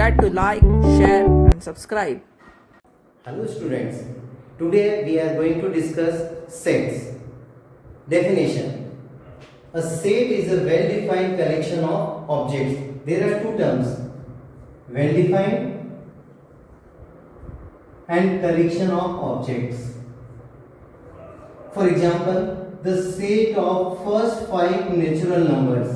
forget to like, share and subscribe. Hello students, today we are going to discuss sets. Definition. A set is a well-defined collection of objects. There are two terms, well-defined and collection of objects. For example, the set of first 5 natural numbers.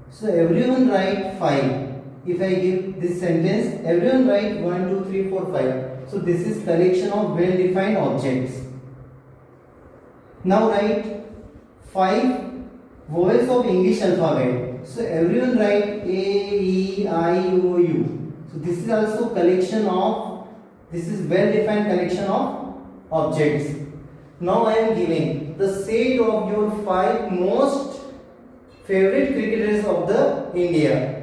So everyone write 5. If I give this sentence, everyone write 1, 2, 3, 4, 5. So this is collection of well-defined objects. Now write 5 vowels of English alphabet. So everyone write A, E, I, O, U. So this is also collection of, this is well-defined collection of objects. Now I am giving the set of your 5 most favorite cricketers of the India.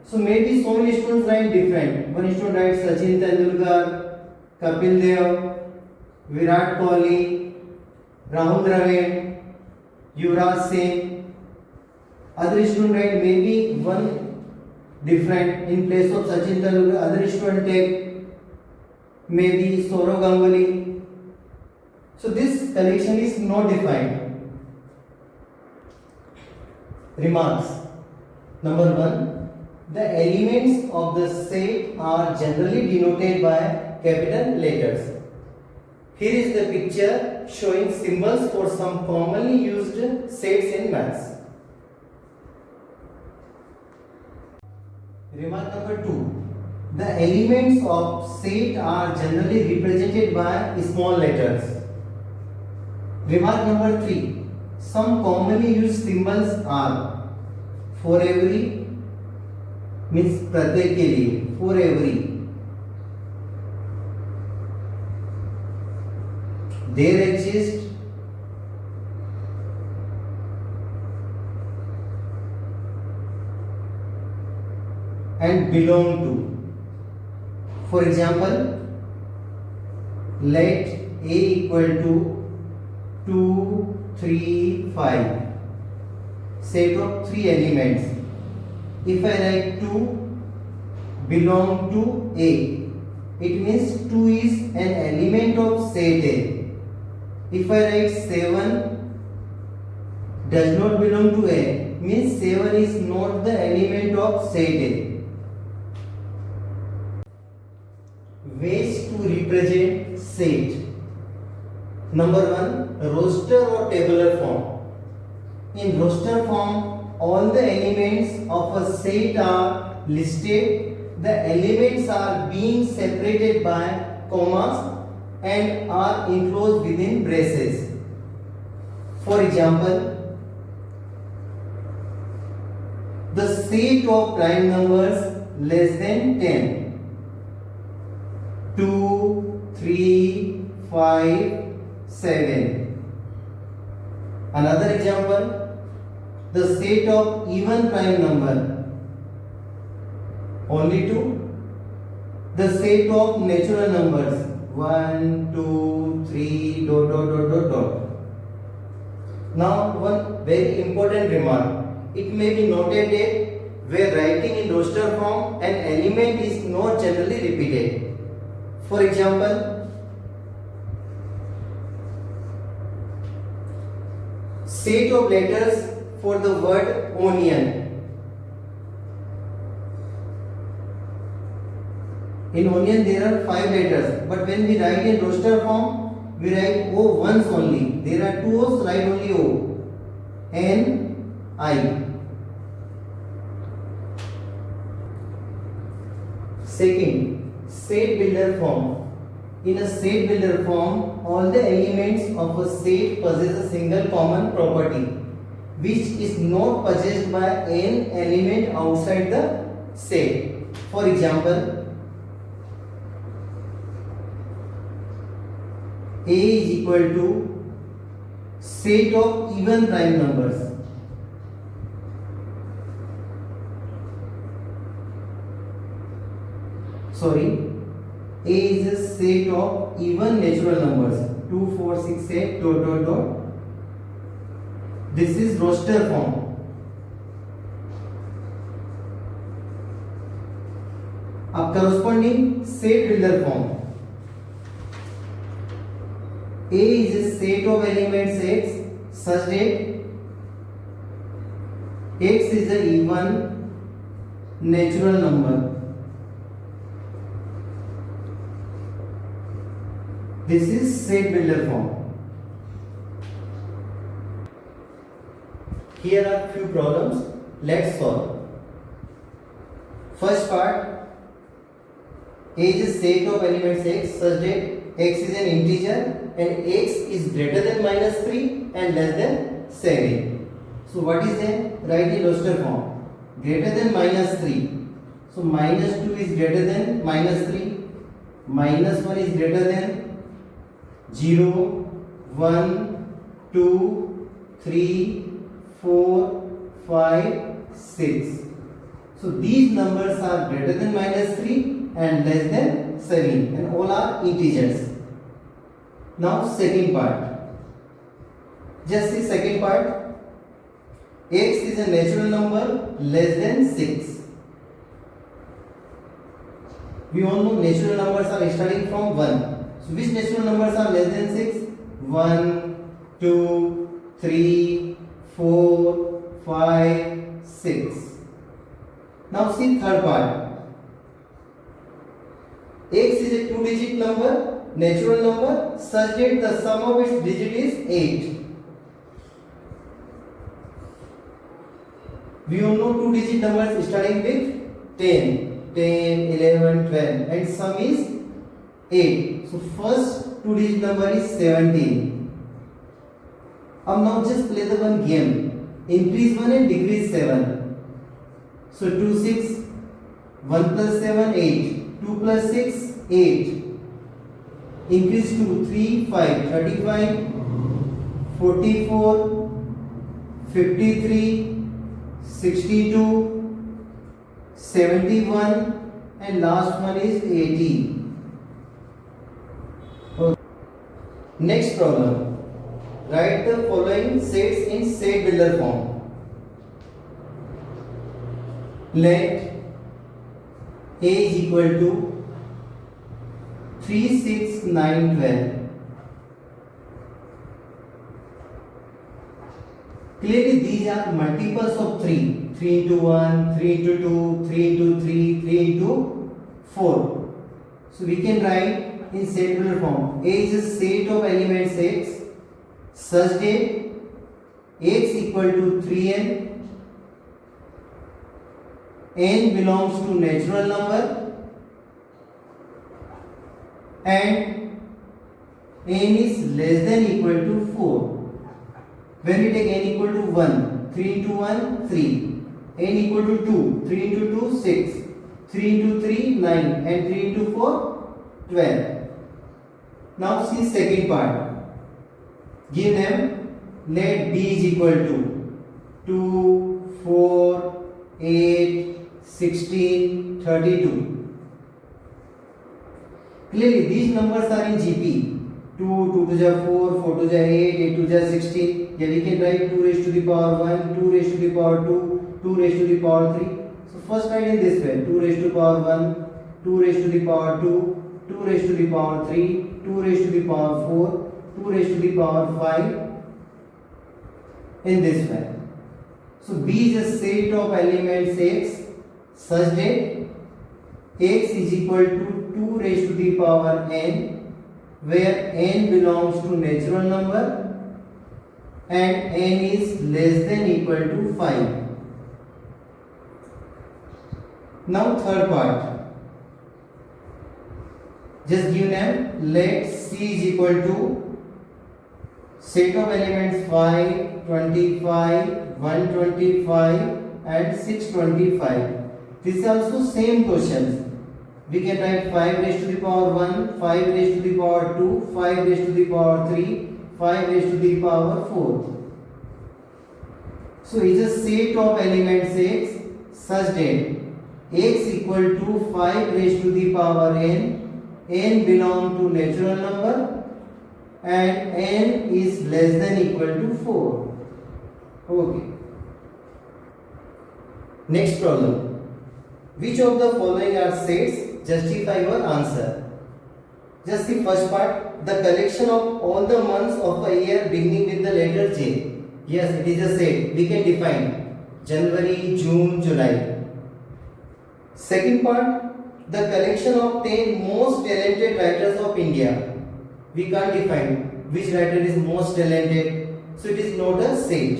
So maybe so many students write different. One student writes Sachin Tendulkar, Kapil Dev, Virat Kohli, Rahul Dravid, Yuvraj Singh. Other student write maybe one different in place of Sachin Tendulkar. Other student take maybe Sourav Ganguly. So this collection is not defined. Remarks. Number 1. The elements of the set are generally denoted by capital letters. Here is the picture showing symbols for some commonly used sets in maths. Remark number 2. The elements of set are generally represented by small letters. Remark number 3. Some commonly used symbols are for every means प्रत्येक के लिए, for every, there exist, and belong to. For example, let A equal to 2, 3, 5, set of 3 elements. If I write 2 belong to A, it means 2 is an element of set A. If I write 7 does not belong to A, means 7 is not the element of set A. Ways to represent set. Number 1, roster or tabular form. In roster form, all the elements of a set are listed. The elements are being separated by commas and are enclosed within braces. For example, the set of prime numbers less than 10. 2, 3, 5, 7. Another example, the set of even prime number only 2. The set of natural numbers 1, 2, 3, dot dot dot dot dot. Now one very important remark. It may be noted that where writing in roster form an element is not generally repeated. For example, set of letters for the word onion. In onion there are 5 letters, but when we write in roster form, we write O once only. There are 2 O's, write only O. N, I. Second, set builder form. In a set builder form, all the elements of a set possess a single common property, which is not possessed by an element outside the set. For example, A is equal to set of even prime numbers. Sorry, A is a set of even natural numbers 2, 4, 6, 8 dot dot dot. This is roster form. corresponding set builder form. A is a set of elements x such that x is an even natural number. This is set builder form. Here are few problems. Let's solve. First part, A is a set of elements x such that x is an integer and x is greater than -3 and less than 7. So what is there? Write in roster form. Greater than -3. So -2 is greater than -3. -1 is greater than 0, 1, 2, 3, 4, 5, 6. So these numbers are greater than -3 and less than 7 and all are integers. Now second part. Just the second part. X is a natural number less than 6. We all know natural numbers are starting from 1. So which natural numbers are less than 6? 1, 2, 3, 4, 5, 6. Now see third part. X is a 2-digit number, natural number, such that the sum of its digit is 8. We all know 2-digit numbers starting with 10, 11, 12 and sum is 8. So first 2-digit number is 17. Now just play the one game. Increase 1 and decrease 7. So 2, 6, 1 plus 7, 8. 2 plus 6, 8. Increase 2, 3, 5, 35, 44, 53, 62, 71 and last one is 80. Okay. Next problem. Write the following sets in set builder form. Let A is equal to 3, 6, 9, 12. Clearly these are multiples of 3. 3 into 1, 3 into 2, 3 into 3, 3 into 4. So we can write in set builder form. A is a set of elements x such that x equal to 3n. N belongs to natural number and n is less than equal to 4. When we take n equal to 1, 3 into 1, 3. N equal to 2, 3 into 2, 6. 3 into 3, 9 and 3 into 4, 12. Now see second part. Give them, let b is equal to 2, 4, 8, 16, 32. Clearly these numbers are in GP. 2 to the 4, 4 to the 8, 8 to the 16. Here we can write 2 raised to the power 1, 2 raised to the power 2, 2 raised to the power 3. So first write in this way. 2 raised to the power 1, 2 raised to the power 2, 2 raised to the power 3, 2 raised to the power 4, 2 raised to the power 5 in this way. So B is a set of elements x such that x is equal to 2 raised to the power n, where n belongs to natural number and n is less than equal to 5. Now third part. Just give them, let C is equal to set of elements 5, 25, 125 and 625. This is also same questions. We can write 5 raised to the power 1, 5 raised to the power 2, 5 raised to the power 3, 5 raised to the power 4. So it is a set of elements x such that x equal to 5 raised to the power n, n belong to natural number and n is less than equal to 4. Okay. Next problem. Which of the following are sets? Justify your answer. Just the first part, the collection of all the months of a year beginning with the letter J. Yes, it is a set. We can define January, June, July. Second part, the collection of 10 most talented writers of India. We can't define which writer is most talented, so it is not a set.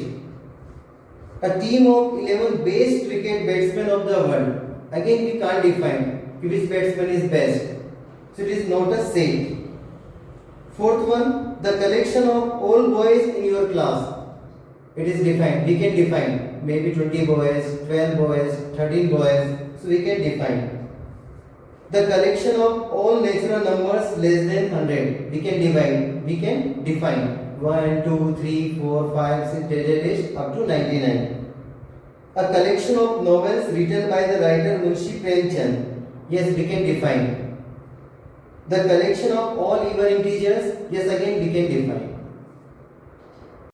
A team of 11 best cricket batsmen of the world. Again, we can't define which batsman is best, so it is not a set. Fourth one, the collection of all boys in your class. It is defined. We can define maybe 20 boys, 12 boys, 13 boys. So we can define. The collection of all natural numbers less than 100. We can divide. We can define 1, 2, 3, 4, 5, 6, dash, up to 99. A collection of novels written by the writer Munshi Premchand. Yes, we can define. The collection of all even integers. Yes, again we can define.